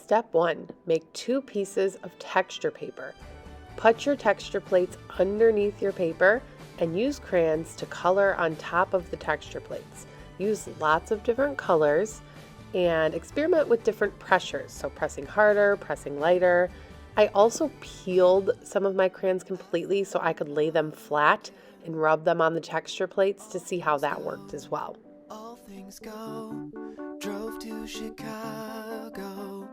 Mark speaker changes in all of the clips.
Speaker 1: Step 1. Make 2 pieces of texture paper. Put your texture plates underneath your paper and use crayons to color on top of the texture plates. Use lots of different colors and experiment with different pressures, so pressing harder, pressing lighter. I also peeled some of my crayons completely so I could lay them flat and rub them on the texture plates to see how that worked as well.
Speaker 2: All things go, drove to Chicago.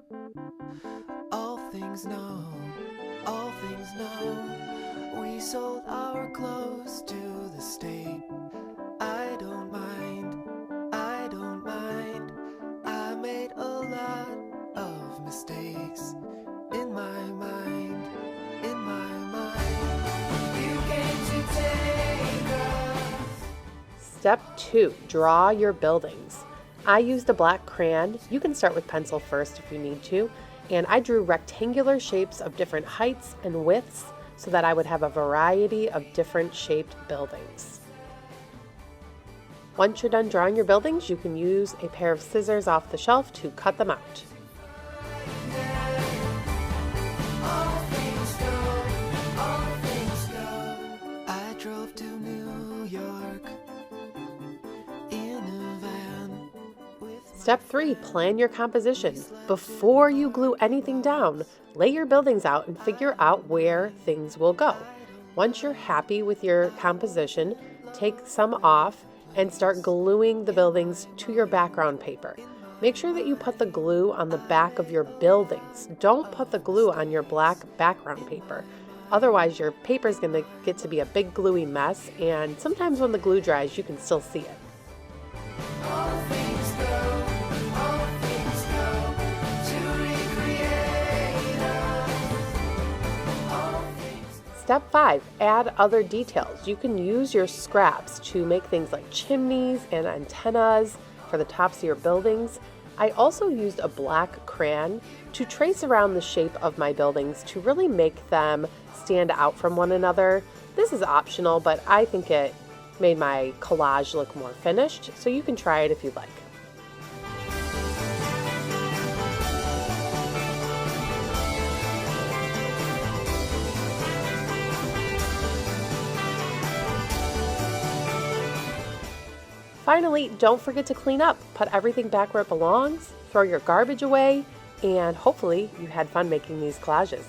Speaker 2: All things know, we sold our clothes to the state. I don't mind, I made a lot of mistakes in my mind. You came to take us.
Speaker 1: Step 2. Draw your buildings. I used a black crayon. You can start with pencil first if you need to. And I drew rectangular shapes of different heights and widths so that I would have a variety of different shaped buildings. Once you're done drawing your buildings, you can use a pair of scissors off the shelf to cut them out.
Speaker 2: I drove to New York in a van.
Speaker 1: Step 3. Plan your composition. Before you glue anything down, lay your buildings out and figure out where things will go. Once you're happy with your composition, take some off and start gluing the buildings to your background paper. Make sure that you put the glue on the back of your buildings. Don't put the glue on your black background paper. Otherwise, your paper is going to get to be a big gluey mess, and sometimes when the glue dries, you can still see it.
Speaker 2: All things go to recreate us.
Speaker 1: Step 5. Add other details. You can use your scraps to make things like chimneys and antennas for the tops of your buildings. I also used a black crayon to trace around the shape of my buildings to really make them stand out from one another. This is optional, but I think it made my collage look more finished, so you can try it if you'd like. Finally, don't forget to clean up. Put everything back where it belongs, throw your garbage away, and hopefully you had fun making these collages.